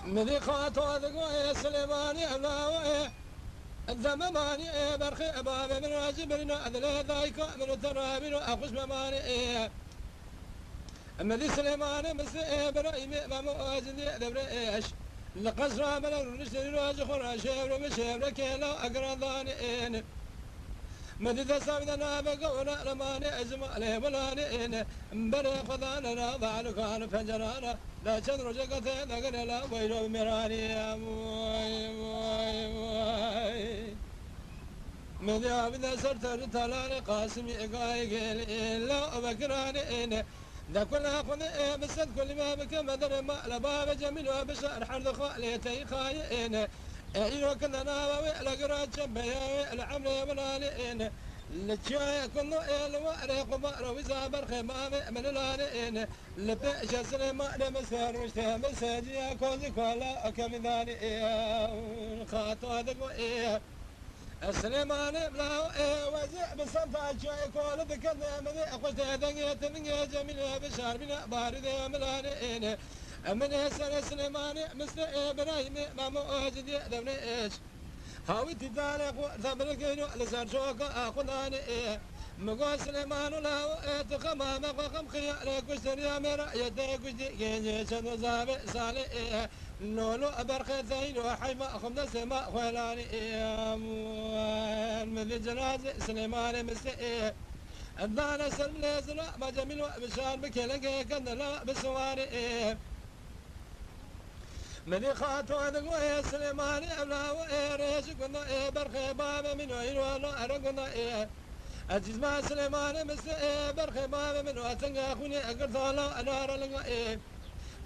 مذيقات وذقوا سليماني أبناوي الزماني برخي أباب من واجبنا أذل ذايك من ترابين أخش مماني مذي سليماني مسي برايم ممواجدي دبر إيش لقصر من الرشد الواجه خراشير ومشير كيلا أقرضاني مدي تسامدنا بقونا رماني أجمالي بلاني بري خذانا ضعنا كان فجرانا لا تدرو جقتي ذقنا لا ويلو مراني يا موي مدي عبد سرت رتلاني قاسمي قايقل إلا بكراني ذا كلها خذ بسد كل ما بك مدر ما لباب جميل وبشر حرد خاليتي خاين ايوه كنا ناوي لقرات شبيه العمل بلالين لتشاي كله الواري قبار وزابر خمام من الالين لبيش سليمان مسار وشتا مساجي كوزي كولا كمداني خاطو هذا السليمان بلاو وزع بصنفا شوي كولا ذكرنا مذي اخوش هذا تنيا جميل بشار من بارد ملالين من سنة سليمان مثل إبراهيم ما موجود يقدم إيش هاوي تدارك وثبر كينو لسان شوكا أخذاني مقول سليمان لا تخما مقام خيالك وشتري مرا يدك وشتي كيني شنو زابي صالي نولو أبرخيثين وحيما خمنا سما خلاني من جنازة سليمان مثل الدانا سلم ليزنا ما جميل بشار بكلك كنا لا بسواري ملي خاطو ذقوا سليماني أبلا وإيريش كنا برخي باب من وين ولا أرقنا أجيز ما سليماني مثل برخي باب من واتنقى خوني أقر ثالا أنار لقا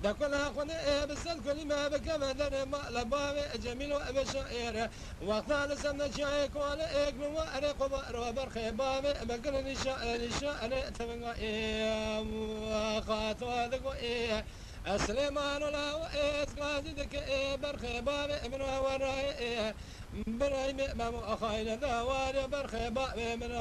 دا كلها خوني بسل كل ما بك مدر ما لبابي جميل وبشائر وقتا لسمنا شايك ولا إيقن وأرق وبرخي بابي بقل نشاء تبقى خاطو ذقوا سليمان لا وإيت قاصدك برخي باب من وراي براي ما أخاين ذوار برخي باب من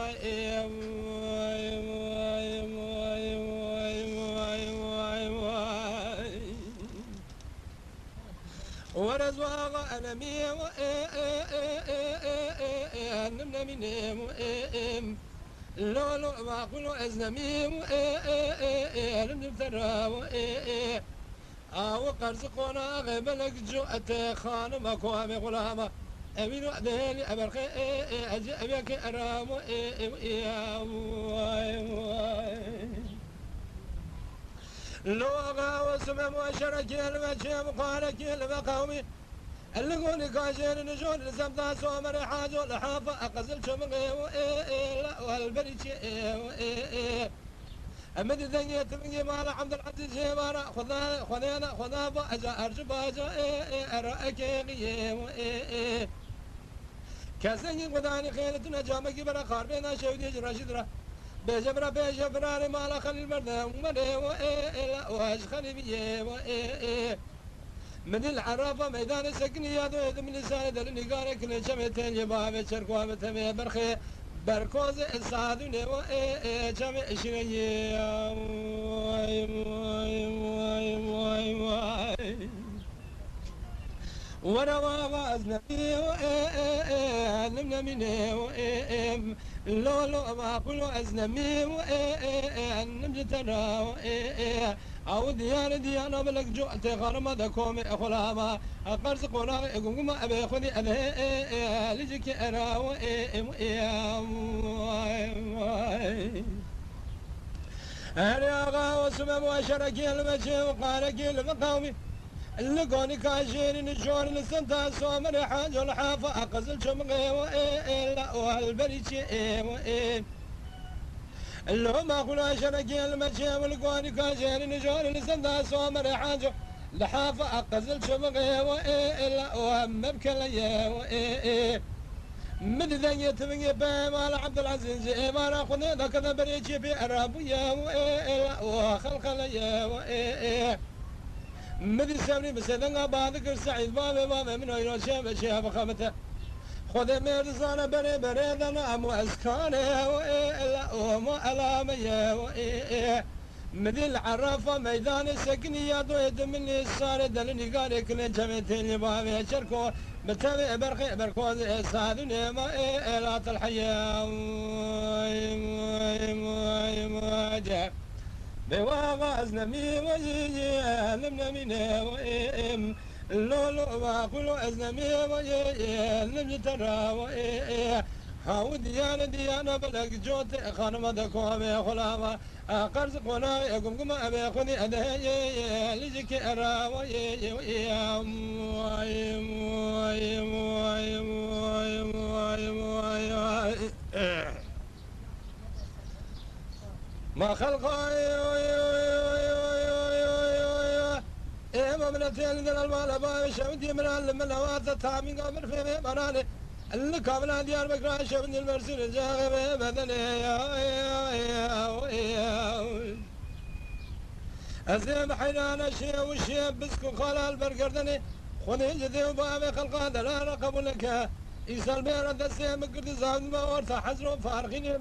ورزواغ أنمي نمنا من لولو ما قلو أزنمي لم نفترى أو قرزقنا غبلك جوءت خان مكوامي غلامة أمين وعديني أبرخي أجيبك أرام لوغا وسمم وشرك المشي مقارك المقاومي اللقوني كاشين نجون لسمتا سومر حاجو لحافة أقزل شمغي والبريشي أمد الدنيا تبقي مالا عبد العزيز شيبانا خذينا باجا أرجو باجا أرأيك كاسنجي قداني خيلتنا جامك برا خاربينا شودي رشدرا بيجبرا مالا خلي البرد ومري واش خلي بيه من العرافة ميدان السكنية ذو من لسان دلني قارك نجمتين يباب شركوا بتمي برخي بركوز الصادوني جمع شرية وروا أزنبي نمنا منه لولو ما قلوا أزنبي نمجي ترى أو ديانا بلك جوعت غرمة دكوم أخلاما أقرص قولا إقوم أبي خذي أبي لجيك أراو أرياغا وسمم وشركي المشي وقاركي المقاومي اللقوني كاشين نشور لسنتا سومر حاج الحافة أقزل شمغي والبريشي اللو ما قلوا شركي المشي والقوني كاشين نشور لسنتا سومر حاج لحافة أقزل شمغي ومبكلي من ذنية تبقي بمال عبد العزيز إمارة خذي ذاك بريشي بأرابيا وخلق لي مدي سامري مسدنا بعضك السعيد بابا من وين شاب خمته خذ مرزانا بري ذنا أمو أسكانه وما ألامي مدي العرافة ميدان السكنية دويد من السار دلني قال كل جمتين بابي شركو بتبي برقي بركوز سادني ما إلات الحياة بواغاز نمي وجيجي نمي نوئم اللولو واقلو أزنمي وجيجي نمي ترى وإيه هاو ديانا بلق جوت خانم دكو أبي خلاما قرز قنا يقوم قم أبي خذي أدهي لجك أرى ما خلق مملتين ذن المال باي شمدي من الهوات التعمين قبل في مراني اللي قبل ديار بكرة شمدي المرسل جاغب بدني أزيم حينانا شيء وشيء بسكو خلال برقردني خذي جدي وبابي خلقا دلانا قبلك إيسال بيرا دسي مقرد زاد ما ورثا حزرو فارغيني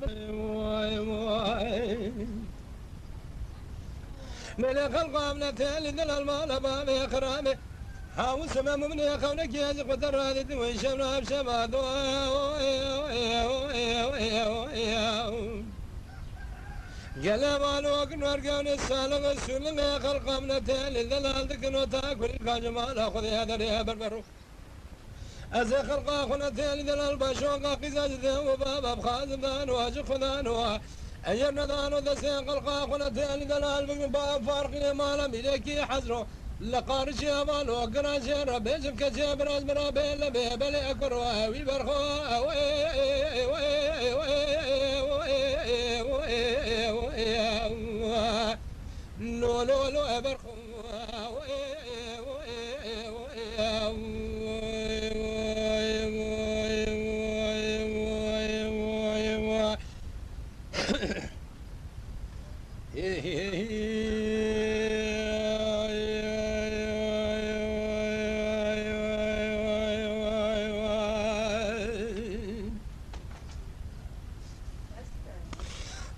من خلقا من تالي دل المال بابي خرامي هاو سمام من يخونك يا قدر هذه ويشمنا بشباد قلبان وقنور قون السالغ السلم خلقا من تالي دلال دكنو تاكل الكاجمال أخذ هذا ريها بربرو أزي خلقا خنا تالي دلال باشوقا قزاج ذو بابا بخازم دان واجق خدان أيام ندانو دسين خلقا خنا تالي دلال باب فارقين مالا ميليكي حزرو لقارش يا مالو قراش يا ربي جبك يا براز برابي لبي بلي أكروا ويبرخوا لو لو لو أبرخوا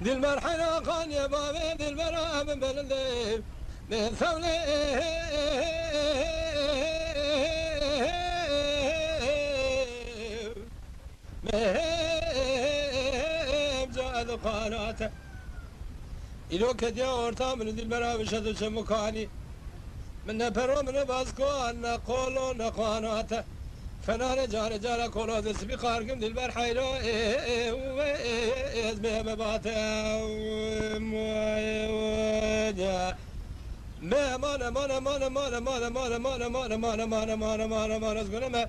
دي المرحلة قال يا بابي دي المرأة من بلدي من ثولي مجاد قاناته إلو كديا ورطا من دي المرأة بشدو شمكاني من نبرو من باسكو أن قولو نقاناته فنان جار جار كولو دس بقاركم دل برحيلو اسمه مباتا ما مانا مانا مانا مانا مانا مانا مانا مانا مانا مانا مانا مانا مانا سكونا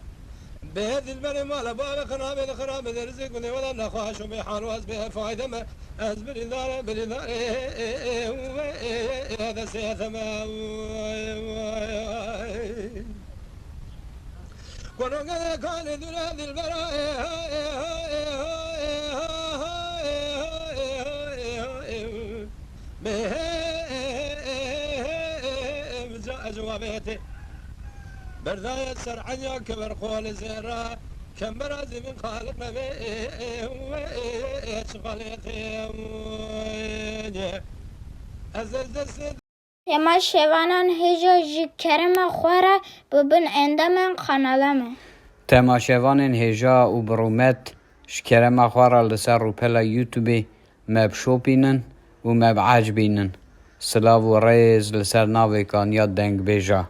بهذ المال مال بابا خراب خراب رزق ولا نخاش وبيحان واز بها فايدة ما أزبر الدار بالدار هذا سيثما ورقنا كان ذلال البراء جوابيتي برداية سرعنيا كبر قول زيرا كم برازي من خالق نبي شغاليتي أزز تما شوانان هجا جی کرم خوره ببن اندامن قنالمه تما شوانان هجا و برومت شکرم خوره لسر رو پلا یوتیوبی مب شوپینن و مب عجبینن سلاو و ریز لسر ناوی کان یاد دنگ بیجا